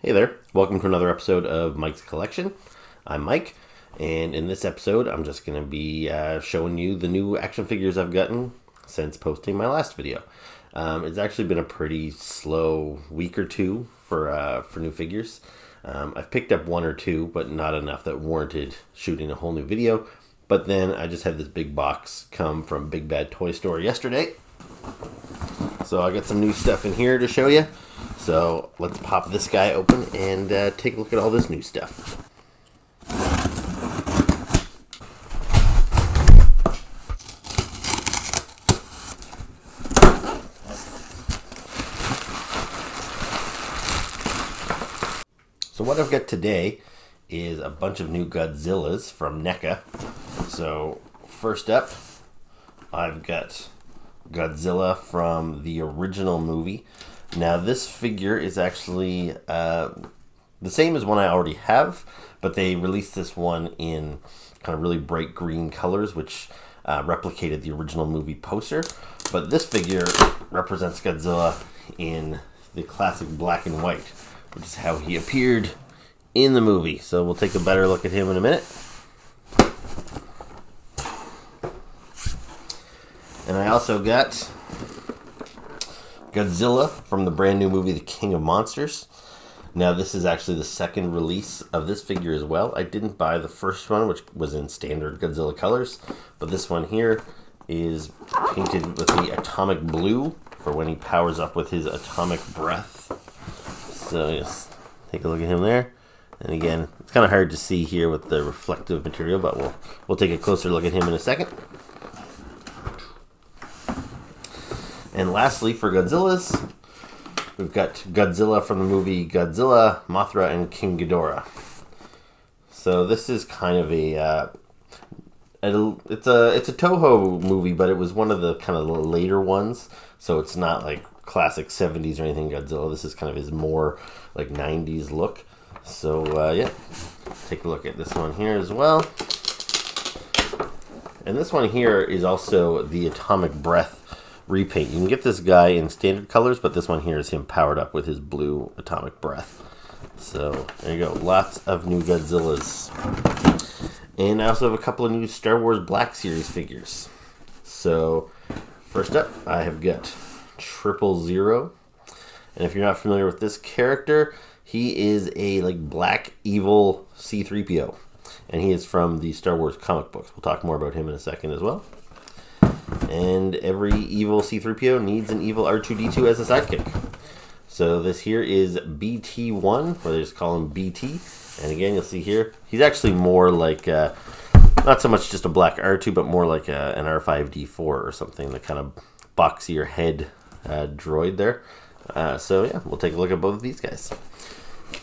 Hey there, welcome to another episode of Mike's Collection. I'm Mike, and in this episode I'm just going to be showing you the new action figures I've gotten since posting my last video. It's actually been a pretty slow week or two for new figures. I've picked up one or two, but not enough that warranted shooting a whole new video. But then I just had this big box come from Big Bad Toy Store yesterday. So I got some new stuff in here to show you. So let's pop this guy open and take a look at all this new stuff. So what I've got today is a bunch of new Godzillas from Neca. So first up, I've got Godzilla from the original movie. Now this figure is actually the same as one I already have, but they released this one in kind of really bright green colors, which replicated the original movie poster. But this figure represents Godzilla in the classic black and white, which is how he appeared in the movie. So we'll take a better look at him in a minute. And I also got Godzilla from the brand new movie The King of Monsters. Now this is actually the second release of this figure as well. I didn't buy the first one, which was in standard Godzilla colors, but this one here is painted with the atomic blue for when he powers up with his atomic breath. So just take a look at him there. And again, it's kind of hard to see here with the reflective material, but we'll take a closer look at him in a second. And lastly, for Godzillas, we've got Godzilla from the movie Godzilla, Mothra, and King Ghidorah. So this is kind of it's a Toho movie, but it was one of the kind of later ones. So it's not like classic 70s or anything Godzilla. This is kind of his more like 90s look. So yeah, take a look at this one here as well. And this one here is also the Atomic Breath repaint. You can get this guy in standard colors, but this one here is him powered up with his blue atomic breath. So there you go, lots of new Godzillas. And I also have a couple of new Star Wars Black Series figures. So first up, I have got 000. And if you're not familiar with this character, he is a like black evil C-3PO. And he is from the Star Wars comic books. We'll talk more about him in a second as well. And every evil C-3PO needs an evil R2-D2 as a sidekick. So this here is BT1, or they just call him BT. And again, you'll see here, he's actually more like, not so much just a black R2, but more like an R5-D4 or something, the kind of boxier head droid there. So yeah, we'll take a look at both of these guys.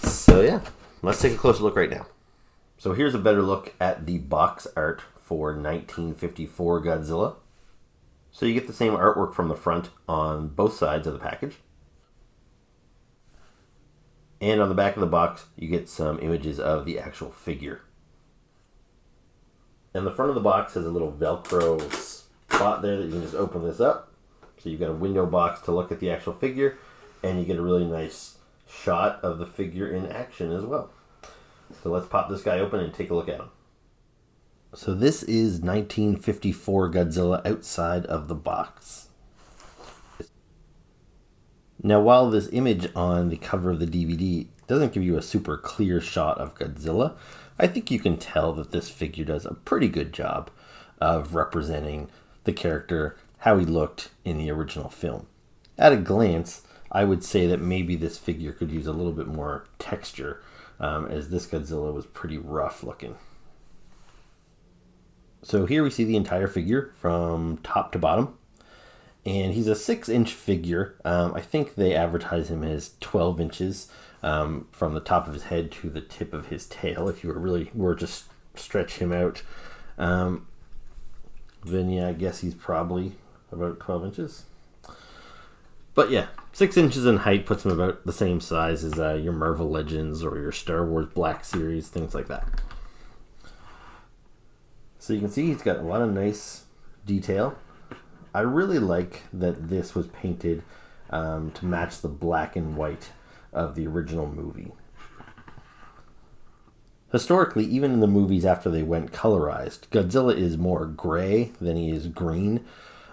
So yeah, let's take a closer look right now. So here's a better look at the box art for 1954 Godzilla. So you get the same artwork from the front on both sides of the package. And on the back of the box, you get some images of the actual figure. And the front of the box has a little Velcro spot there that you can just open this up. So you've got a window box to look at the actual figure, and you get a really nice shot of the figure in action as well. So let's pop this guy open and take a look at him. So this is 1954 Godzilla outside of the box. Now while this image on the cover of the DVD doesn't give you a super clear shot of Godzilla, I think you can tell that this figure does a pretty good job of representing the character, how he looked in the original film. At a glance, I would say that maybe this figure could use a little bit more texture, as this Godzilla was pretty rough looking. So here we see the entire figure from top to bottom, and he's a 6-inch figure. I think they advertise him as 12 inches from the top of his head to the tip of his tail. If you were to stretch him out, then yeah, I guess he's probably about 12 inches. But yeah, 6 inches in height puts him about the same size as your Marvel Legends or your Star Wars Black Series, things like that. So you can see he's got a lot of nice detail. I really like that this was painted to match the black and white of the original movie. Historically, even in the movies after they went colorized, Godzilla is more gray than he is green.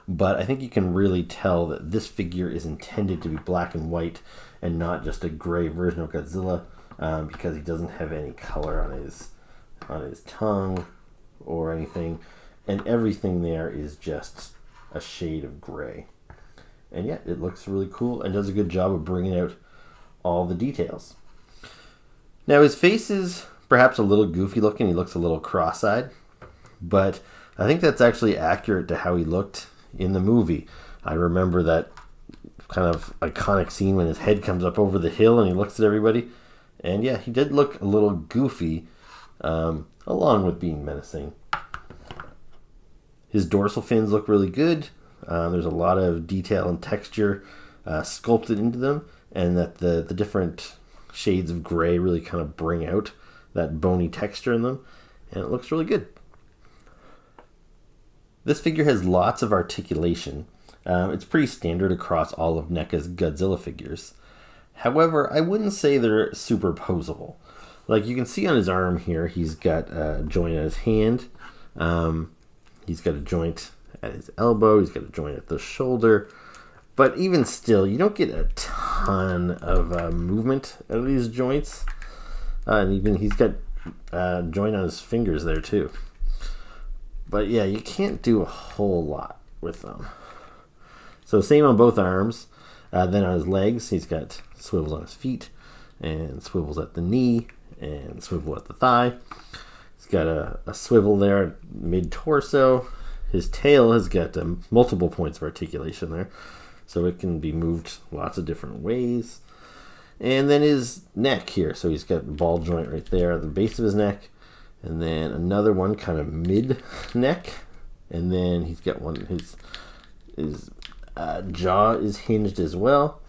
But I think you can really tell that this figure is intended to be black and white and not just a gray version of Godzilla, because he doesn't have any color on his tongue or anything, and everything there is just a shade of gray. And yeah, it looks really cool and does a good job of bringing out all the details. Now his face is perhaps a little goofy looking. He looks a little cross-eyed, but I think that's actually accurate to how he looked in the movie. I remember that kind of iconic scene when his head comes up over the hill and he looks at everybody. And yeah, he did look a little goofy, along with being menacing. His dorsal fins look really good. There's a lot of detail and texture sculpted into them, and that the different shades of gray really kind of bring out that bony texture in them, and it looks really good. This figure has lots of articulation. It's pretty standard across all of NECA's Godzilla figures. However, I wouldn't say they're superposable. Like you can see on his arm here, he's got a joint at his hand. He's got a joint at his elbow. He's got a joint at the shoulder. But even still, you don't get a ton of movement out of these joints. And even he's got a joint on his fingers there too. But yeah, you can't do a whole lot with them. So same on both arms. Then on his legs, he's got swivels on his feet, and swivels at the knee, and swivel at the thigh. He's got a swivel there mid-torso. His tail has got multiple points of articulation there, so it can be moved lots of different ways. And then his neck here, so he's got a ball joint right there at the base of his neck, and then another one kind of mid-neck, and then he's got one, his jaw is hinged as well.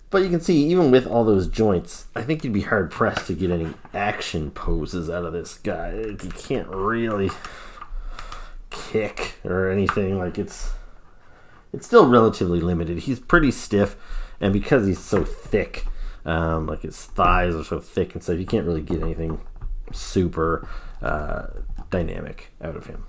But you can see, even with all those joints, I think you'd be hard-pressed to get any action poses out of this guy. He can't really kick or anything. Like it's still relatively limited. He's pretty stiff, and because he's so thick, like his thighs are so thick and stuff, you can't really get anything super dynamic out of him.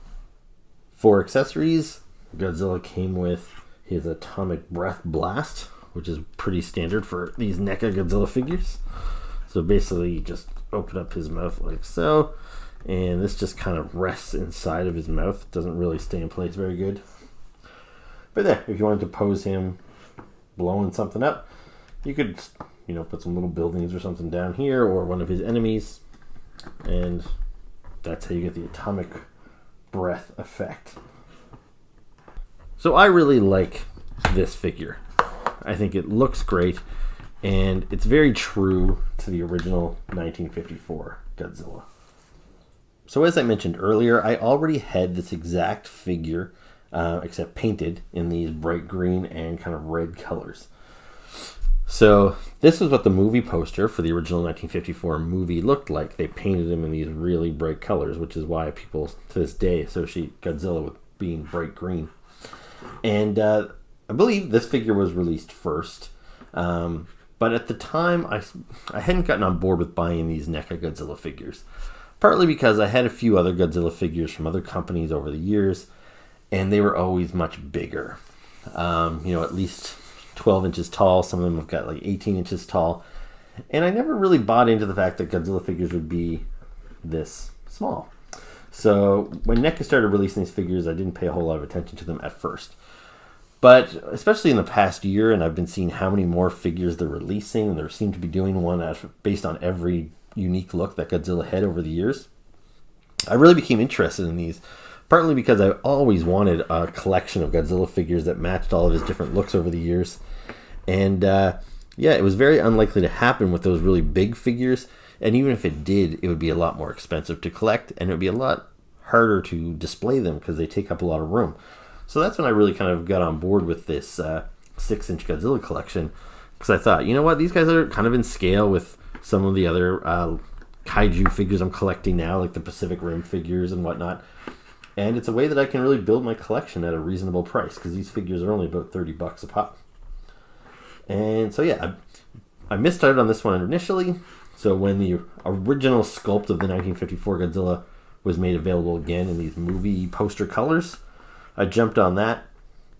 For accessories, Godzilla came with his atomic breath blast, which is pretty standard for these NECA Godzilla figures. So basically, you just open up his mouth like so, and this just kind of rests inside of his mouth. It doesn't really stay in place very good. But there, if you wanted to pose him blowing something up, you could, put some little buildings or something down here, or one of his enemies, and that's how you get the atomic breath effect. So I really like this figure. I think it looks great, and it's very true to the original 1954 Godzilla. So as I mentioned earlier, I already had this exact figure, except painted in these bright green and kind of red colors. So this is what the movie poster for the original 1954 movie looked like. They painted him in these really bright colors, which is why people to this day associate Godzilla with being bright green. And I believe this figure was released first. But at the time, I hadn't gotten on board with buying these NECA Godzilla figures. Partly because I had a few other Godzilla figures from other companies over the years, and they were always much bigger. At least 12 inches tall. Some of them have got like 18 inches tall. And I never really bought into the fact that Godzilla figures would be this small. So when NECA started releasing these figures, I didn't pay a whole lot of attention to them at first. But especially in the past year, and I've been seeing how many more figures they're releasing, and they seem to be doing one based on every unique look that Godzilla had over the years, I really became interested in these, partly because I always wanted a collection of Godzilla figures that matched all of his different looks over the years. And it was very unlikely to happen with those really big figures, and even if it did, it would be a lot more expensive to collect, and it would be a lot harder to display them because they take up a lot of room. So that's when I really kind of got on board with this 6-inch Godzilla collection, because I thought, you know what, these guys are kind of in scale with some of the other kaiju figures I'm collecting now, like the Pacific Rim figures and whatnot. And it's a way that I can really build my collection at a reasonable price, because these figures are only about $30 a pop. And so yeah, I missed out on this one initially, So when the original sculpt of the 1954 Godzilla was made available again in these movie poster colors, I jumped on that,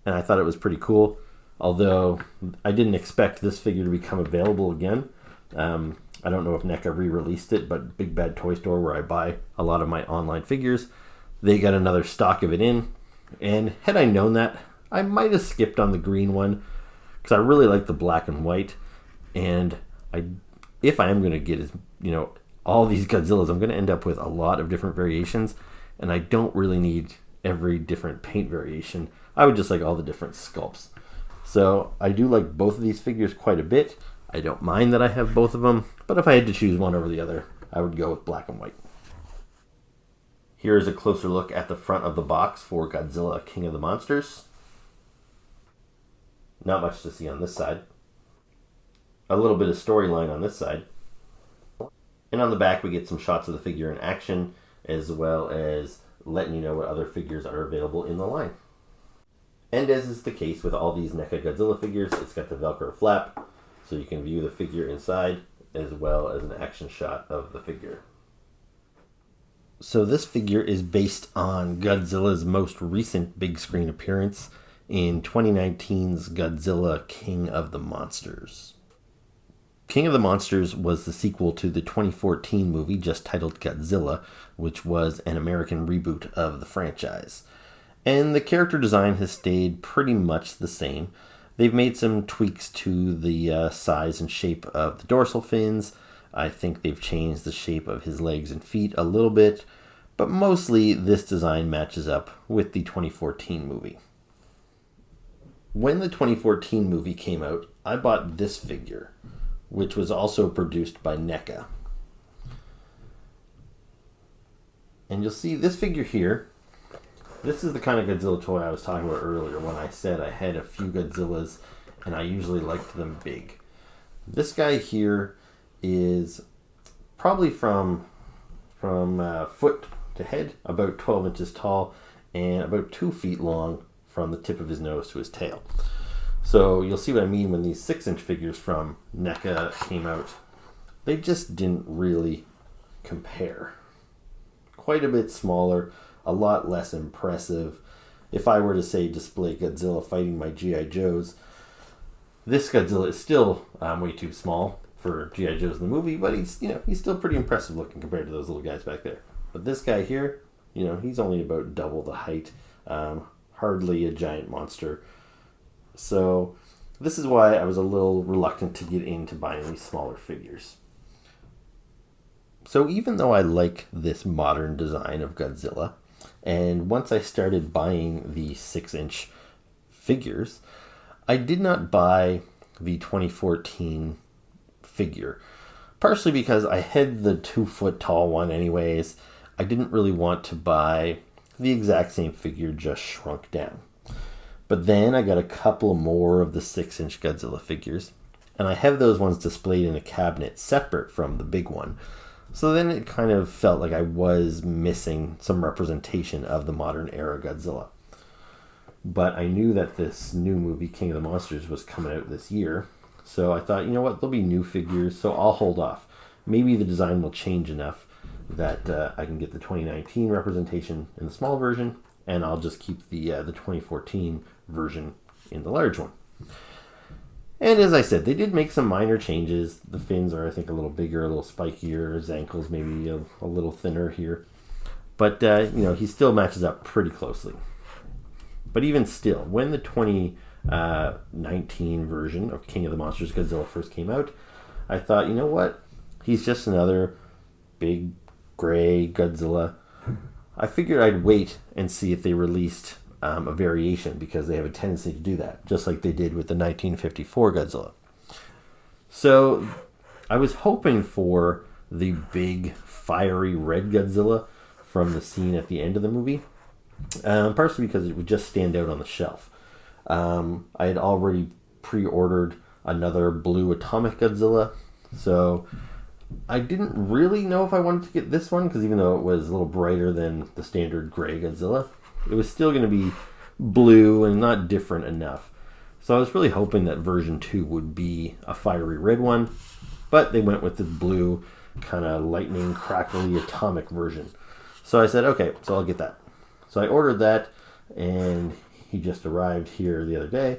and I thought it was pretty cool. Although I didn't expect this figure to become available again. I don't know if NECA re-released it, but Big Bad Toy Store, where I buy a lot of my online figures, they got another stock of it in. And had I known that, I might have skipped on the green one, because I really like the black and white. And if I am going to get, all these Godzillas, I'm going to end up with a lot of different variations, and I don't really need every different paint variation. I would just like all the different sculpts. So I do like both of these figures quite a bit. I don't mind that I have both of them, but if I had to choose one over the other, I would go with black and white. Here is a closer look at the front of the box for Godzilla, King of the Monsters. Not much to see on this side. A little bit of storyline on this side. And on the back we get some shots of the figure in action, as well as letting you know what other figures are available in the line. And as is the case with all these NECA Godzilla figures, it's got the Velcro flap, so you can view the figure inside, as well as an action shot of the figure. So this figure is based on Godzilla's most recent big screen appearance in 2019's Godzilla King of the Monsters. King of the Monsters was the sequel to the 2014 movie just titled Godzilla, which was an American reboot of the franchise. And the character design has stayed pretty much the same. They've made some tweaks to the size and shape of the dorsal fins. I think they've changed the shape of his legs and feet a little bit, but mostly this design matches up with the 2014 movie. When the 2014 movie came out, I bought this figure, which was also produced by NECA. And you'll see this figure here. This is the kind of Godzilla toy I was talking about earlier when I said I had a few Godzillas and I usually liked them big. This guy here is probably from foot to head, about 12 inches tall and about 2 feet long from the tip of his nose to his tail. So you'll see what I mean when these 6-inch figures from NECA came out. They just didn't really compare. Quite a bit smaller, a lot less impressive. If I were to say display Godzilla fighting my G.I. Joes, this Godzilla is still way too small for G.I. Joes in the movie, but he's still pretty impressive looking compared to those little guys back there. But this guy here, he's only about double the height, hardly a giant monster. So this is why I was a little reluctant to get into buying these smaller figures. So even though I like this modern design of Godzilla, and once I started buying the 6-inch figures, I did not buy the 2014 figure. Partially because I had the 2-foot tall one anyways. I didn't really want to buy the exact same figure, just shrunk down. But then I got a couple more of the 6-inch Godzilla figures, and I have those ones displayed in a cabinet separate from the big one. So then it kind of felt like I was missing some representation of the modern era Godzilla. But I knew that this new movie, King of the Monsters, was coming out this year. So I thought, there'll be new figures, so I'll hold off. Maybe the design will change enough that I can get the 2019 representation in the small version, and I'll just keep the 2014 version in the large one. And as I said, they did make some minor changes. The fins are, I think, a little bigger, a little spikier. His ankles maybe a little thinner here. But, he still matches up pretty closely. But even still, when the 2019 version of King of the Monsters Godzilla first came out, I thought, what? He's just another big, gray Godzilla. I figured I'd wait and see if they released a variation, because they have a tendency to do that, just like they did with the 1954 Godzilla. So I was hoping for the big, fiery red Godzilla from the scene at the end of the movie, partially because it would just stand out on the shelf. I had already pre-ordered another blue atomic Godzilla, so I didn't really know if I wanted to get this one, because even though it was a little brighter than the standard gray Godzilla, it was still going to be blue and not different enough. So I was really hoping that version 2 would be a fiery red one. but they went with the blue kind of lightning, crackly, atomic version. So I said, okay, so I'll get that. So I ordered that, and he just arrived here the other day.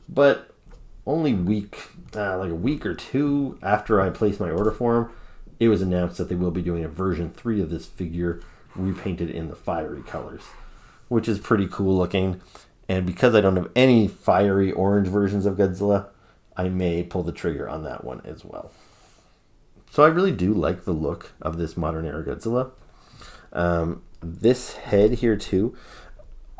But only like a week or two after I placed my order for him, it was announced that they will be doing a version 3 of this figure repainted in the fiery colors, which is pretty cool looking. And because I don't have any fiery orange versions of Godzilla, I may pull the trigger on that one as well. So I really do like the look of this modern era Godzilla. This head here too,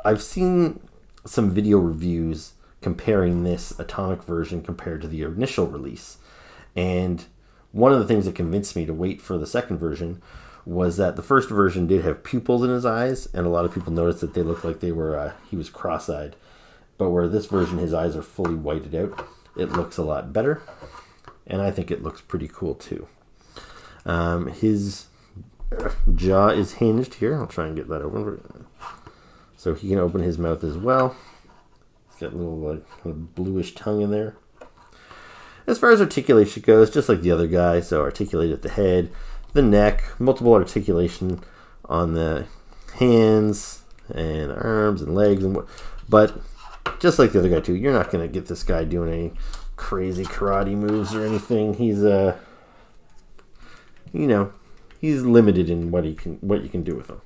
I've seen some video reviews comparing this atomic version compared to the initial release. And one of the things that convinced me to wait for the second version was that the first version did have pupils in his eyes, and a lot of people noticed that they looked like he was cross-eyed. But where this version, his eyes are fully whited out, it looks a lot better, and I think it looks pretty cool too. His jaw is hinged here. I'll try and get that open. So he can open his mouth as well. It's got a little bluish tongue in there. As far as articulation goes, just like the other guy, so articulated at the head, the neck, multiple articulation on the hands and arms and legs, but just like the other guy too, you're not going to get this guy doing any crazy karate moves or anything. He's he's limited in what you can do with him,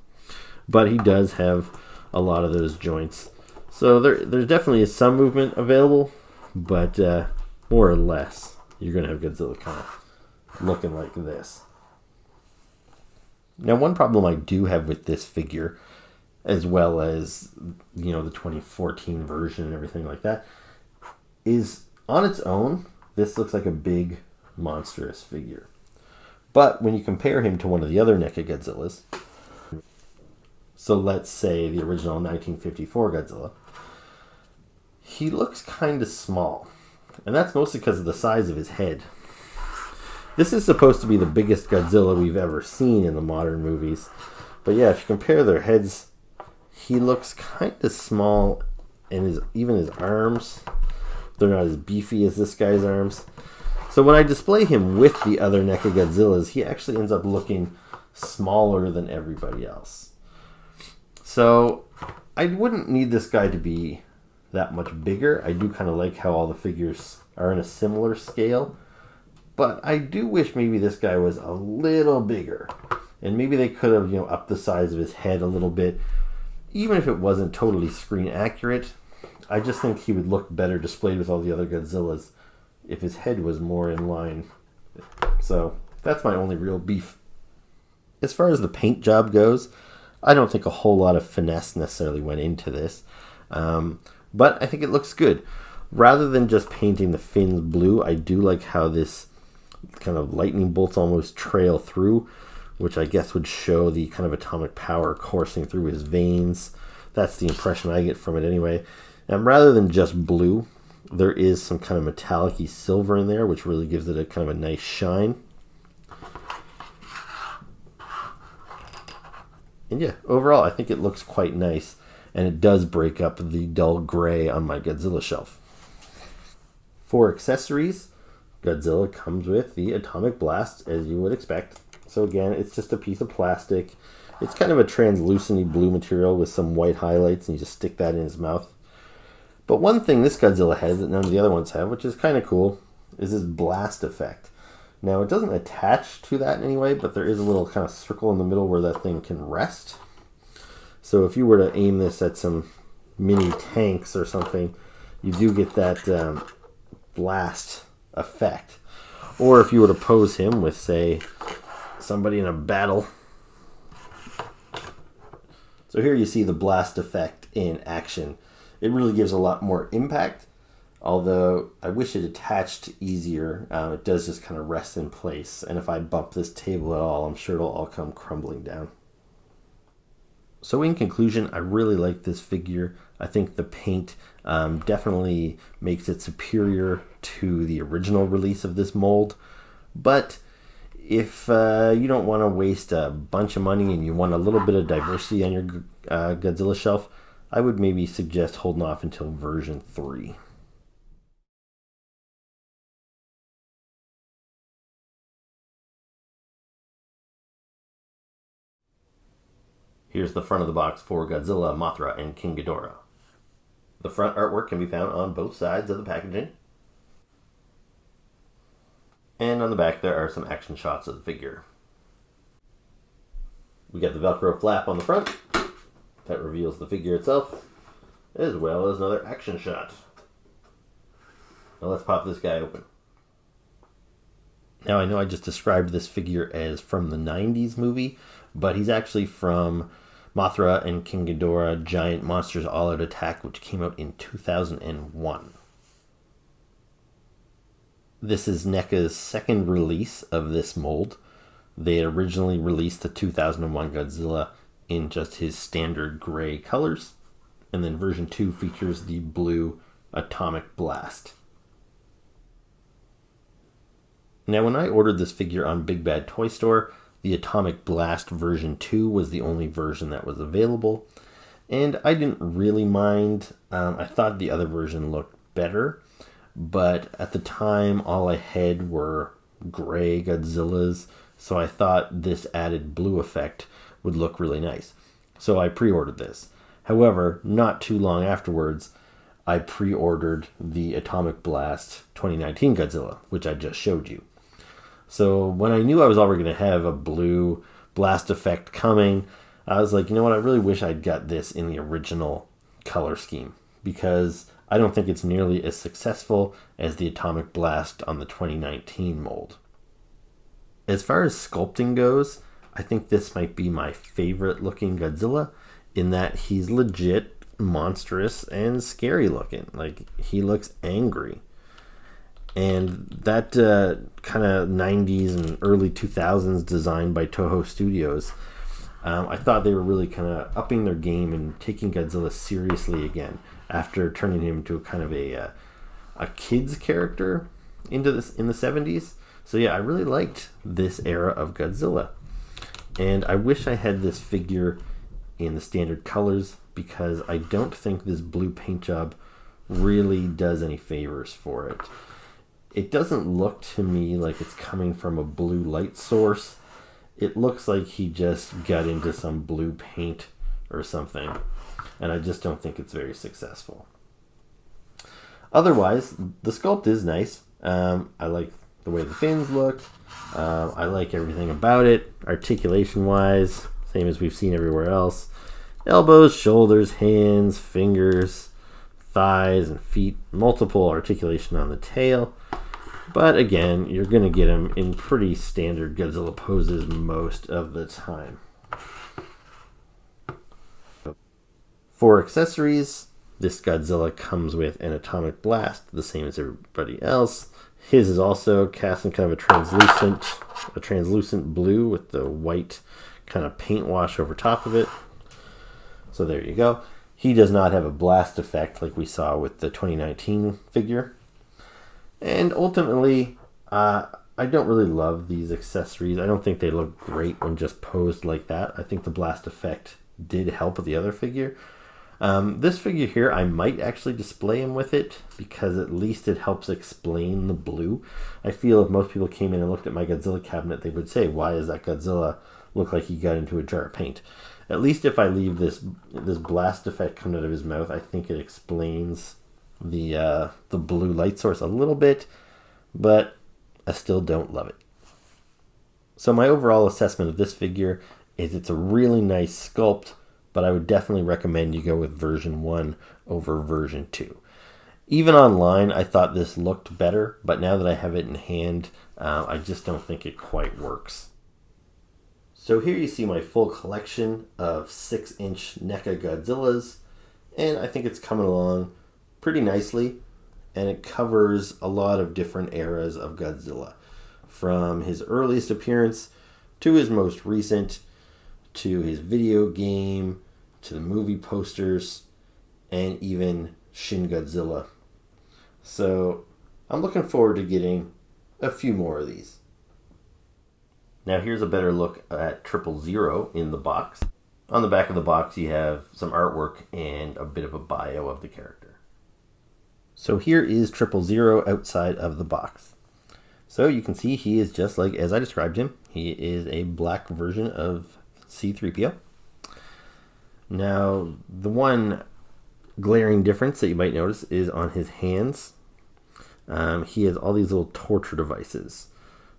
but he does have a lot of those joints. So there definitely is some movement available, but more or less, you're going to have Godzilla kind of looking like this. Now, one problem I do have with this figure, as well as, the 2014 version and everything like that, is on its own, this looks like a big, monstrous figure. But when you compare him to one of the other Neca Godzillas, so let's say the original 1954 Godzilla, he looks kind of small. And that's mostly because of the size of his head. This is supposed to be the biggest Godzilla we've ever seen in the modern movies. But yeah, if you compare their heads, he looks kind of small, and even his arms, they're not as beefy as this guy's arms. So when I display him with the other Neca Godzillas, he actually ends up looking smaller than everybody else. So I wouldn't need this guy to be that much bigger. I do kind of like how all the figures are in a similar scale, but I do wish maybe this guy was a little bigger, and maybe they could have upped the size of his head a little bit, even if it wasn't totally screen accurate. I just think he would look better displayed with all the other Godzillas if his head was more in line. So that's my only real beef. As far as the paint job goes, I don't think a whole lot of finesse necessarily went into this. But I think it looks good. Rather than just painting the fins blue, I do like how this kind of lightning bolts almost trail through, which I guess would show the kind of atomic power coursing through his veins. That's the impression I get from it anyway. And rather than just blue, there is some kind of metallic-y silver in there, which really gives it a kind of a nice shine. And yeah, overall, I think it looks quite nice. And it does break up the dull gray on my Godzilla shelf. For accessories, Godzilla comes with the atomic blast, as you would expect. So again, it's just a piece of plastic. It's kind of a translucent blue material with some white highlights, and you just stick that in his mouth. But one thing this Godzilla has that none of the other ones have, which is kind of cool, is this blast effect. Now, it doesn't attach to that in any way, but there is a little kind of circle in the middle where that thing can rest. So if you were to aim this at some mini tanks or something, you do get that blast effect. Or if you were to pose him with, say, somebody in a battle. So here you see the blast effect in action. It really gives a lot more impact, although I wish it attached easier. It does just kind of rest in place, and if I bump this table at all, I'm sure it'll all come crumbling down. So in conclusion, I really like this figure. I think the paint definitely makes it superior to the original release of this mold. But if you don't want to waste a bunch of money and you want a little bit of diversity on your Godzilla shelf, I would maybe suggest holding off until version 3. Here's the front of the box for Godzilla, Mothra, and King Ghidorah. The front artwork can be found on both sides of the packaging. And on the back there are some action shots of the figure. We got the Velcro flap on the front. That reveals the figure itself, as well as another action shot. Now let's pop this guy open. Now I know I just described this figure as from the 90s movie, but he's actually from Mothra and King Ghidorah Giant Monsters All Out Attack, which came out in 2001. This is NECA's second release of this mold. They had originally released the 2001 Godzilla in just his standard gray colors, and then version 2 features the blue atomic blast. Now when I ordered this figure on Big Bad Toy Store, the Atomic Blast version 2 was the only version that was available, and I didn't really mind. I thought the other version looked better, but at the time all I had were gray Godzillas, so I thought this added blue effect would look really nice. So I pre-ordered this. However, not too long afterwards, I pre-ordered the Atomic Blast 2019 Godzilla, which I just showed you. So when I knew I was already going to have a blue blast effect coming, I was like, you know what, I really wish I'd got this in the original color scheme, because I don't think it's nearly as successful as the Atomic Blast on the 2019 mold. As far as sculpting goes, I think this might be my favorite looking Godzilla, in that he's legit monstrous and scary looking. Like, he looks angry. And that kind of 90s and early 2000s design by Toho Studios, I thought they were really kind of upping their game and taking Godzilla seriously again after turning him into kind of a kid's character in the 70s. So yeah, I really liked this era of Godzilla. And I wish I had this figure in the standard colors, because I don't think this blue paint job really does any favors for it. It doesn't look to me like it's coming from a blue light source. It looks like he just got into some blue paint or something, and I just don't think it's very successful. Otherwise, the sculpt is nice. I like the way the fins look. I like everything about it, articulation-wise, same as we've seen everywhere else. Elbows, shoulders, hands, fingers, thighs, and feet. Multiple articulation on the tail. But again, you're going to get him in pretty standard Godzilla poses most of the time. For accessories, this Godzilla comes with an atomic blast, the same as everybody else. His is also cast in kind of a translucent blue with the white kind of paint wash over top of it. So there you go. He does not have a blast effect like we saw with the 2019 figure. And ultimately, I don't really love these accessories. I don't think they look great when just posed like that. I think the blast effect did help with the other figure. This figure here, I might actually display him with it, because at least it helps explain the blue. I feel if most people came in and looked at my Godzilla cabinet, they would say, why does that Godzilla look like he got into a jar of paint? At least if I leave this blast effect coming out of his mouth, I think it explains the blue light source a little bit, but I still don't love it. So my overall assessment of this figure is it's a really nice sculpt, but I would definitely recommend you go with version 1 over version 2. Even online, I thought this looked better, but now that I have it in hand, I just don't think it quite works. So here you see my full collection of 6-inch NECA Godzillas, and I think it's coming along pretty nicely, and it covers a lot of different eras of Godzilla, from his earliest appearance to his most recent, to his video game, to the movie posters, and even Shin Godzilla. So I'm looking forward to getting a few more of these. Now here's a better look at 000 in the box. On the back of the box you have some artwork and a bit of a bio of the character. So here is 000 outside of the box. So you can see he is just like as I described him. He is a black version of C-3PO. Now, the one glaring difference that you might notice is on his hands. He has all these little torture devices.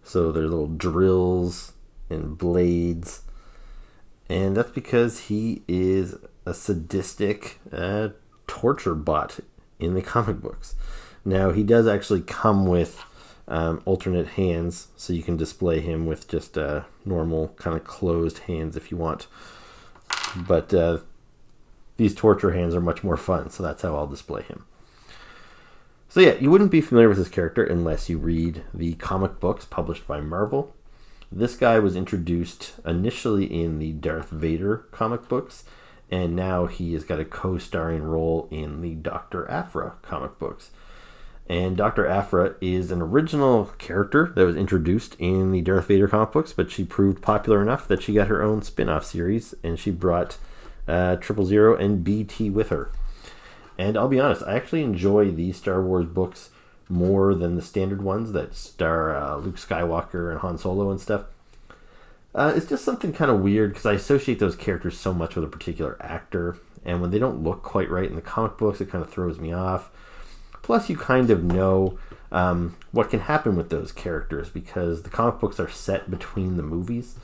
So they're little drills and blades. And that's because he is a sadistic torture bot in the comic books. Now, he does actually come with alternate hands, so you can display him with just normal kind of closed hands if you want. But these torture hands are much more fun, so that's how I'll display him. So yeah, you wouldn't be familiar with this character unless you read the comic books published by Marvel. This guy was introduced initially in the Darth Vader comic books, and now he has got a co-starring role in the Dr. Aphra comic books. And Dr. Aphra is an original character that was introduced in the Darth Vader comic books, but she proved popular enough that she got her own spin-off series, and she brought 000 and BT with her. And I'll be honest, I actually enjoy these Star Wars books more than the standard ones that star Luke Skywalker and Han Solo and stuff. It's just something kind of weird because I associate those characters so much with a particular actor, and when they don't look quite right in the comic books, it kind of throws me off. Plus, you kind of know what can happen with those characters because the comic books are set between the movies.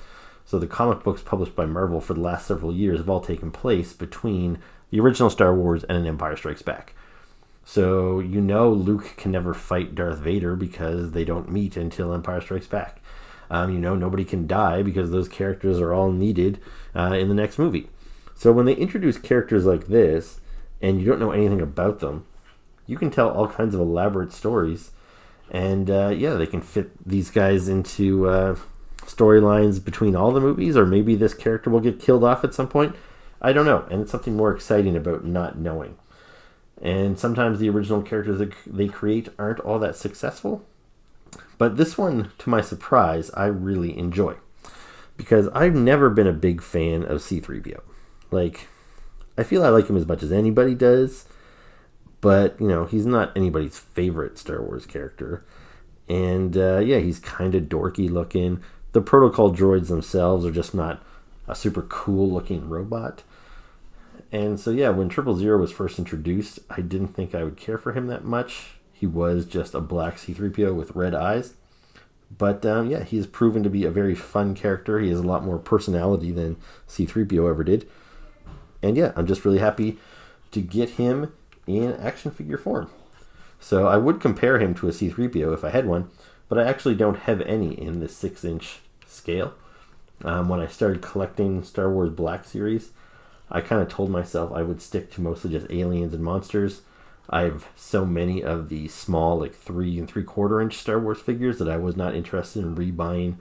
So the comic books published by Marvel for the last several years have all taken place between the original Star Wars and an Empire Strikes Back. So you know Luke can never fight Darth Vader because they don't meet until Empire Strikes Back. You know nobody can die because those characters are all needed in the next movie. So when they introduce characters like this and you don't know anything about them, you can tell all kinds of elaborate stories. And they can fit these guys into storylines between all the movies, or maybe this character will get killed off at some point. I don't know. And it's something more exciting about not knowing. And sometimes the original characters that they create aren't all that successful. But this one, to my surprise, I really enjoy. Because I've never been a big fan of C-3PO. I feel I like him as much as anybody does. But, he's not anybody's favorite Star Wars character. And, he's kind of dorky looking. The protocol droids themselves are just not a super cool looking robot. And so, when 000 was first introduced, I didn't think I would care for him that much. He was just a black C-3PO with red eyes. But, he's proven to be a very fun character. He has a lot more personality than C-3PO ever did. And, I'm just really happy to get him in action figure form. So I would compare him to a C-3PO if I had one, but I actually don't have any in the 6-inch scale. When I started collecting Star Wars Black Series, I kind of told myself I would stick to mostly just aliens and monsters. I have so many of the small, 3 3/4 inch Star Wars figures that I was not interested in rebuying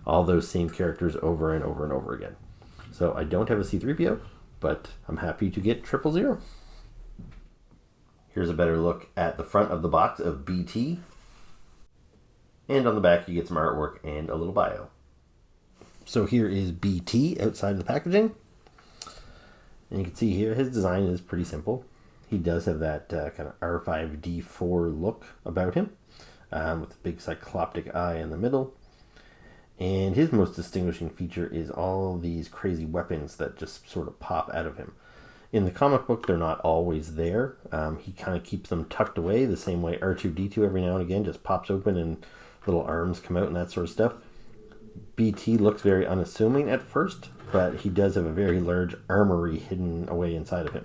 all those same characters over and over and over again. So I don't have a C-3PO, but I'm happy to get 000. Here's a better look at the front of the box of BT. And on the back you get some artwork and a little bio. So here is BT outside of the packaging. And you can see here his design is pretty simple. He does have that kind of R5D4 look about him, with a big cycloptic eye in the middle. And his most distinguishing feature is all these crazy weapons that just sort of pop out of him. In the comic book, they're not always there. He kind of keeps them tucked away the same way R2-D2 every now and again just pops open and little arms come out and that sort of stuff. BT looks very unassuming at first, but he does have a very large armory hidden away inside of him.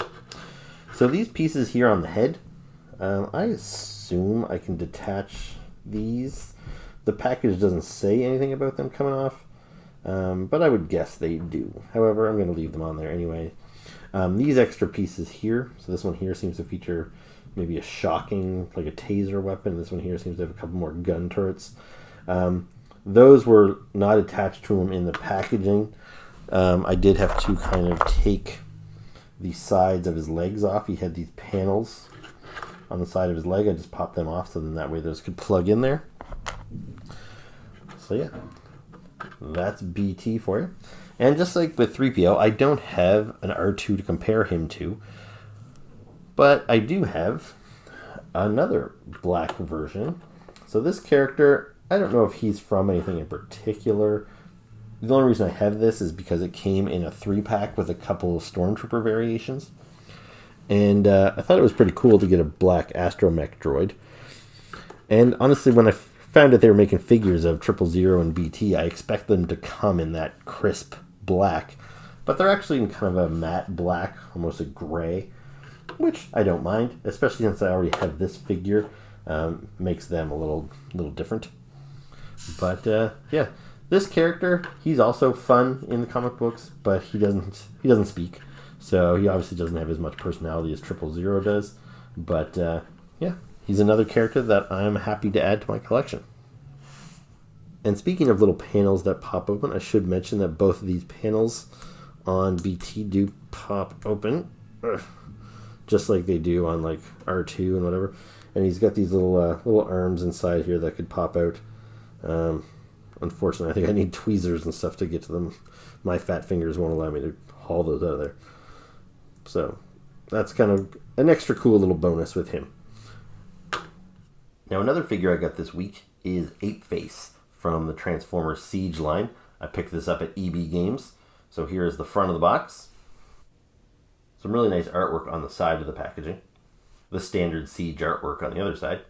So these pieces here on the head, I assume I can detach these. The package doesn't say anything about them coming off, but I would guess they do. However, I'm going to leave them on there anyway. These extra pieces here, so this one here seems to feature maybe a shocking, like a taser weapon. This one here seems to have a couple more gun turrets. Those were not attached to him in the packaging. I did have to kind of take the sides of his legs off. He had these panels on the side of his leg. I just popped them off so then that way those could plug in there. So that's BT for you. And just like with 3PO, I don't have an R2 to compare him to, but I do have another black version. So this character, I don't know if he's from anything in particular, The only reason I have this is because it came in a 3-pack with a couple of Stormtrooper variations. And I thought it was pretty cool to get a black astromech droid. And honestly, when I found out they were making figures of 000 and BT, I expect them to come in that crisp black. But they're actually in kind of a matte black, almost a gray, which I don't mind, especially since I already have this figure. Makes them a little different. But yeah, this character, he's also fun in the comic books, but he doesn't speak. So he obviously doesn't have as much personality as 000 does. But yeah, he's another character that I'm happy to add to my collection. And speaking of little panels that pop open, I should mention that both of these panels on BT do pop open. Just like they do on like R2 and whatever. And he's got these little arms inside here that could pop out. Unfortunately, I think I need tweezers and stuff to get to them. My fat fingers won't allow me to haul those out of there. So that's kind of an extra cool little bonus with him. Now another figure I got this week is Apeface from the Transformers Siege line. I picked this up at EB Games. So here is the front of the box. Some really nice artwork on the side of the packaging. The standard Siege artwork on the other side.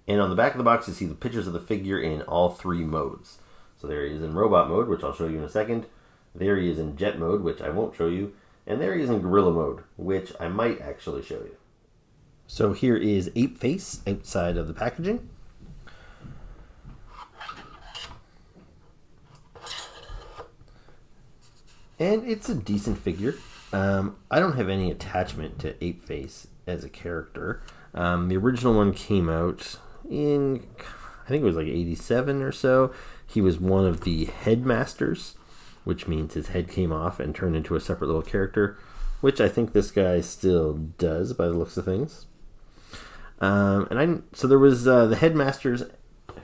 And on the back of the box you see the pictures of the figure in all 3 modes. So there he is in robot mode, which I'll show you in a second. There he is in jet mode, which I won't show you. And there he is in gorilla mode, which I might actually show you. So here is Apeface outside of the packaging. And it's a decent figure. I don't have any attachment to Apeface as a character. The original one came out in, I think it was like 87 or so. He was one of the headmasters, which means his head came off and turned into a separate little character, which I think this guy still does by the looks of things. So there was the headmasters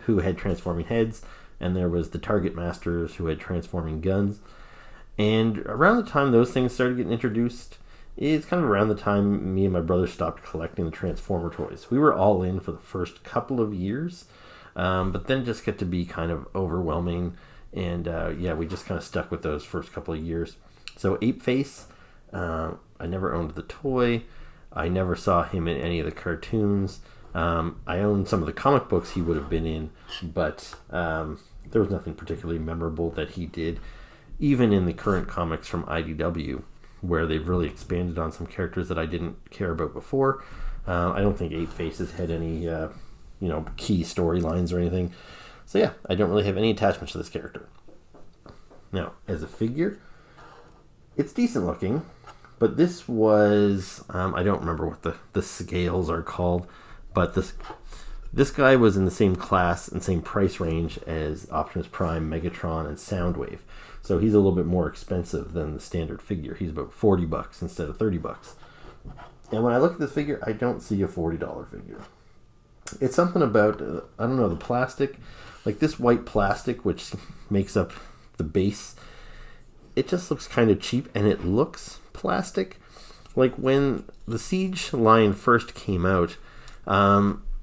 who had transforming heads, and there was the target masters who had transforming guns. And around the time those things started getting introduced, it's kind of around the time me and my brother stopped collecting the Transformer toys. We were all in for the first couple of years, but then just got to be kind of overwhelming. And yeah, we just kind of stuck with those first couple of years. So Apeface, I never owned the toy. I never saw him in any of the cartoons. I own some of the comic books he would have been in, but there was nothing particularly memorable that he did. Even in the current comics from IDW, where they've really expanded on some characters that I didn't care about before. I don't think Apeface has had any, key storylines or anything. So yeah, I don't really have any attachment to this character. Now, as a figure, it's decent looking, but this was, I don't remember what the scales are called, but this guy was in the same class and same price range as Optimus Prime, Megatron, and Soundwave. So he's a little bit more expensive than the standard figure. He's about $40 instead of $30. And when I look at this figure, I don't see a $40 figure. It's something about, I don't know, the plastic. Like this white plastic, which makes up the base, it just looks kind of cheap, and it looks plastic. Like when the Siege line first came out,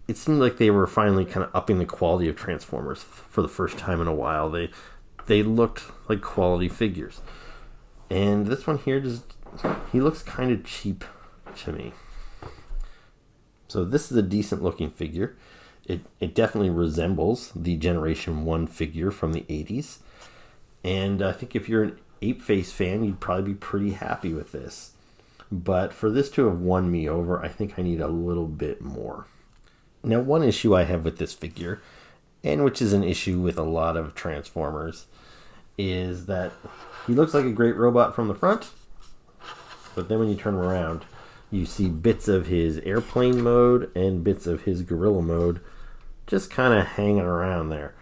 it seemed like they were finally kind of upping the quality of Transformers for the first time in a while. They looked like quality figures. And this one here, he looks kind of cheap to me. So this is a decent looking figure. It definitely resembles the Generation 1 figure from the 80s. And I think if you're an Apeface fan, you'd probably be pretty happy with this. But for this to have won me over, I think I need a little bit more. Now, one issue I have with this figure, and which is an issue with a lot of Transformers, is that he looks like a great robot from the front, but then when you turn him around, you see bits of his airplane mode and bits of his gorilla mode just kind of hanging around there.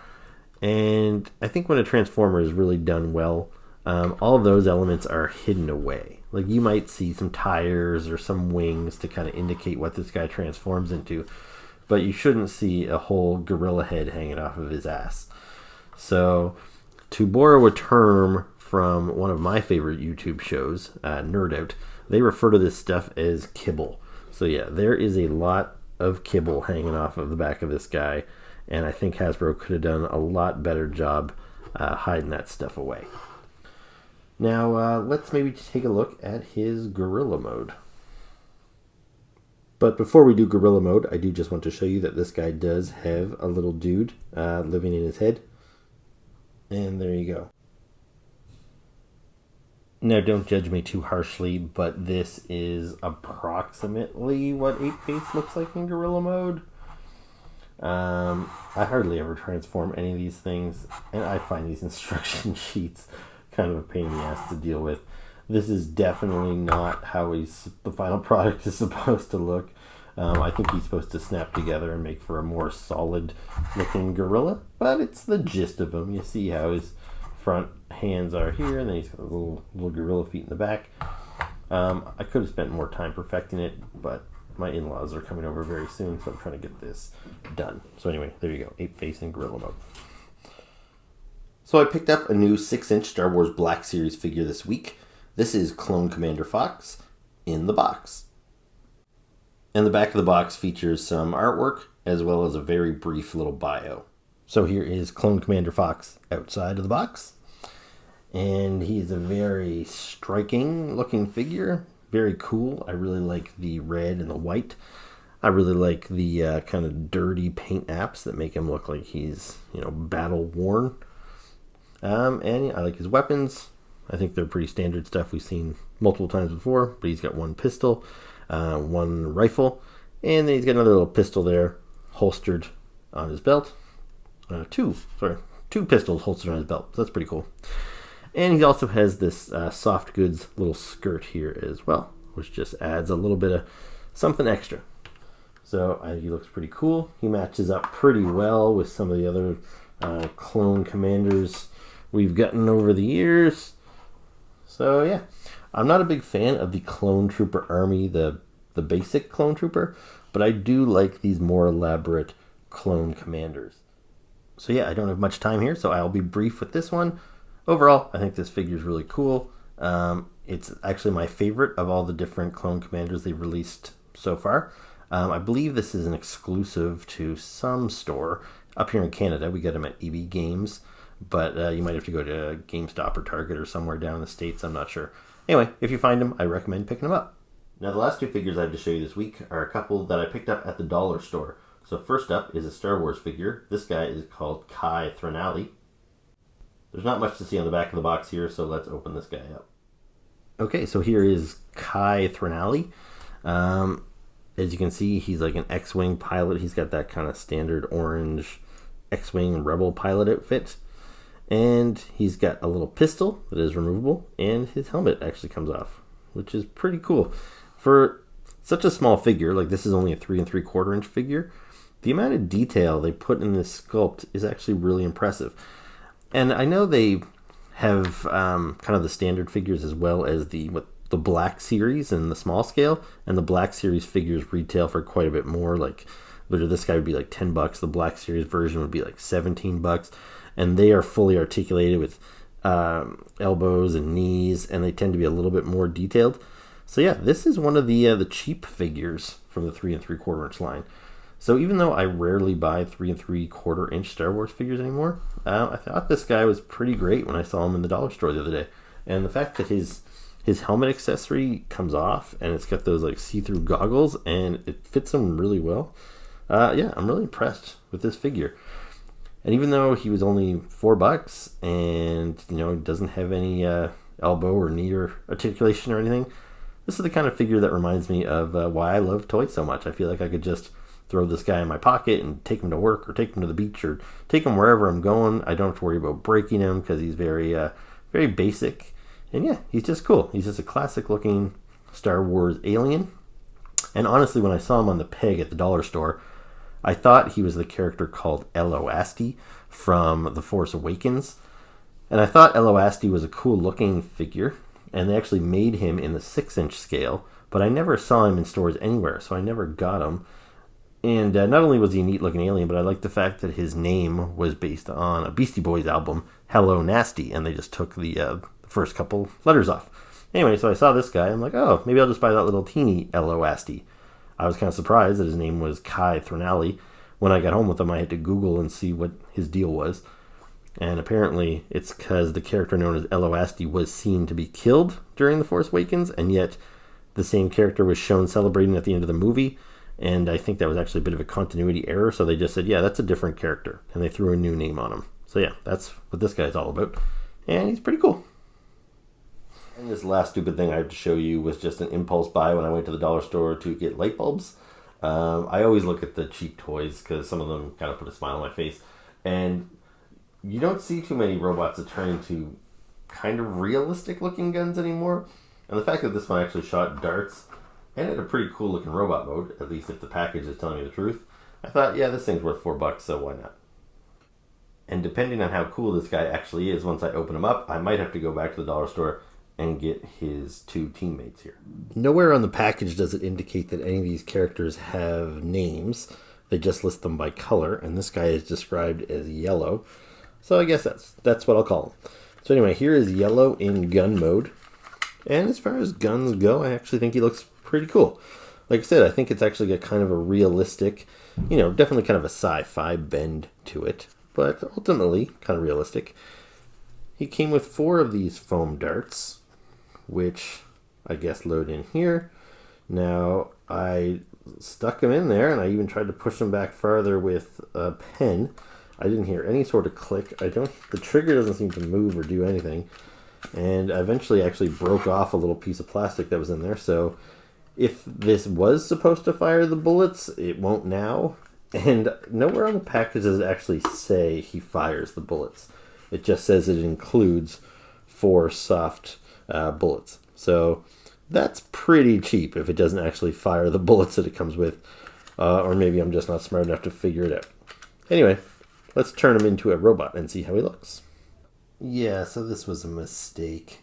And I think when a Transformer is really done well, all of those elements are hidden away. Like you might see some tires or some wings to kind of indicate what this guy transforms into, but you shouldn't see a whole gorilla head hanging off of his ass. So, to borrow a term from one of my favorite YouTube shows, Nerd Out, they refer to this stuff as kibble. So yeah, there is a lot of kibble hanging off of the back of this guy, and I think Hasbro could have done a lot better job hiding that stuff away. Now, let's maybe take a look at his gorilla mode. But before we do gorilla mode, I do just want to show you that this guy does have a little dude living in his head. And there you go. Now, don't judge me too harshly, but this is approximately what Apeface looks like in gorilla mode. I hardly ever transform any of these things, and I find these instruction sheets kind of a pain in the ass to deal with. This is definitely not how the final product is supposed to look. I think he's supposed to snap together and make for a more solid looking gorilla, but it's the gist of him. You see how his front hands are here, and then he's got little gorilla feet in the back. I could have spent more time perfecting it, but my in-laws are coming over very soon, so I'm trying to get this done. So anyway, there you go, Apeface in gorilla mode. So I picked up a new 6-inch Star Wars Black Series figure this week. This is Clone Commander Fox in the box. And the back of the box features some artwork as well as a very brief little bio. So here is Clone Commander Fox outside of the box. And he is a very striking looking figure. Very cool. I really like the red and the white. I really like the kind of dirty paint apps that make him look like he's, battle worn. And I like his weapons. I think they're pretty standard stuff we've seen multiple times before. But he's got one pistol, one rifle, and then he's got another little pistol there holstered on his belt. Two pistols holstered on his belt. So that's pretty cool. And he also has this soft goods little skirt here as well, which just adds a little bit of something extra. So he looks pretty cool. He matches up pretty well with some of the other clone commanders we've gotten over the years. So yeah, I'm not a big fan of the Clone Trooper army, the basic Clone Trooper, but I do like these more elaborate clone commanders. So yeah, I don't have much time here, so I'll be brief with this one. Overall, I think this figure is really cool. It's actually my favorite of all the different clone commanders they've released so far. I believe this is an exclusive to some store. Up here in Canada, we get them at EB Games, but you might have to go to GameStop or Target or somewhere down in the States, I'm not sure. Anyway, if you find them, I recommend picking them up. Now, the last two figures I have to show you this week are a couple that I picked up at the dollar store. So first up is a Star Wars figure. This guy is called Kai Threnali. There's not much to see on the back of the box here, so let's open this guy up. Okay, so here is Kai Threnali. As you can see, he's like an X-Wing pilot. He's got that kind of standard orange X-Wing Rebel pilot outfit. And he's got a little pistol that is removable, and his helmet actually comes off, which is pretty cool. For such a small figure, like this is only a 3 3/4 inch figure, the amount of detail they put in this sculpt is actually really impressive. And I know they have kind of the standard figures as well as the Black Series and the small scale. And the Black Series figures retail for quite a bit more. Like, this guy would be like $10. The Black Series version would be like $17. And they are fully articulated with elbows and knees, and they tend to be a little bit more detailed. So yeah, this is one of the cheap figures from the 3 3/4 inch line. So even though I rarely buy 3 3/4 inch Star Wars figures anymore, I thought this guy was pretty great when I saw him in the dollar store the other day. And the fact that his helmet accessory comes off and it's got those like see-through goggles and it fits him really well. Yeah, I'm really impressed with this figure. And even though he was only $4 and doesn't have any elbow or knee or articulation or anything, this is the kind of figure that reminds me of why I love toys so much. I feel like I could just throw this guy in my pocket and take him to work or take him to the beach or take him wherever I'm going. I don't have to worry about breaking him because he's very, very basic. And yeah, he's just cool. He's just a classic looking Star Wars alien. And honestly, when I saw him on the peg at the dollar store, I thought he was the character called Elo Asti from The Force Awakens. And I thought Elo Asti was a cool looking figure. And they actually made him in the 6-inch scale. But I never saw him in stores anywhere, so I never got him. And not only was he a neat looking alien, but I liked the fact that his name was based on a Beastie Boys album, Hello Nasty, and they just took the first couple letters off. Anyway, so I saw this guy, I'm like, oh, maybe I'll just buy that little teeny Hello Asti. I was kind of surprised that his name was Kai Threnali. When I got home with him, I had to Google and see what his deal was. And apparently it's because the character known as Eloasti was seen to be killed during The Force Awakens, and yet the same character was shown celebrating at the end of the movie. And I think that was actually a bit of a continuity error, so they just said, yeah, that's a different character. And they threw a new name on him. So yeah, that's what this guy's all about. And he's pretty cool. And this last stupid thing I have to show you was just an impulse buy when I went to the dollar store to get light bulbs. I always look at the cheap toys because some of them kind of put a smile on my face. And you don't see too many robots that turn into kind of realistic looking guns anymore. And the fact that this one actually shot darts and had a pretty cool looking robot mode, at least if the package is telling me the truth, I thought, yeah, this thing's worth $4, so why not? And depending on how cool this guy actually is, once I open him up, I might have to go back to the dollar store and get his two teammates here. Nowhere on the package does it indicate that any of these characters have names. They just list them by color, and this guy is described as yellow. So I guess that's what I'll call him. So anyway, here is Yellow in gun mode. And as far as guns go, I actually think he looks pretty cool. Like I said, I think it's actually got kind of a realistic, definitely kind of a sci-fi bend to it, but ultimately kind of realistic. He came with 4 of these foam darts, which I guess load in here. Now, I stuck them in there, and I even tried to push them back farther with a pen. I didn't hear any sort of click. The trigger doesn't seem to move or do anything. And I eventually actually broke off a little piece of plastic that was in there. So if this was supposed to fire the bullets, it won't now. And nowhere on the package does it actually say he fires the bullets. It just says it includes 4 soft bullets. So that's pretty cheap if it doesn't actually fire the bullets that it comes with. Or maybe I'm just not smart enough to figure it out. Anyway, let's turn him into a robot and see how he looks. Yeah, so this was a mistake.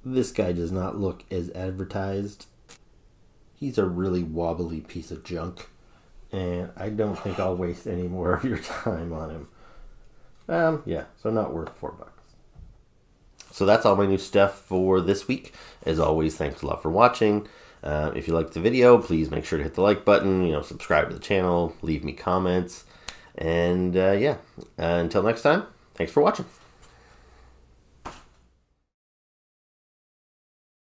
This guy does not look as advertised. He's a really wobbly piece of junk. And I don't think I'll waste any more of your time on him. Yeah, so not worth $4. So that's all my new stuff for this week. As always, thanks a lot for watching. If you liked the video, please make sure to hit the like button, subscribe to the channel, leave me comments. And yeah, until next time, thanks for watching.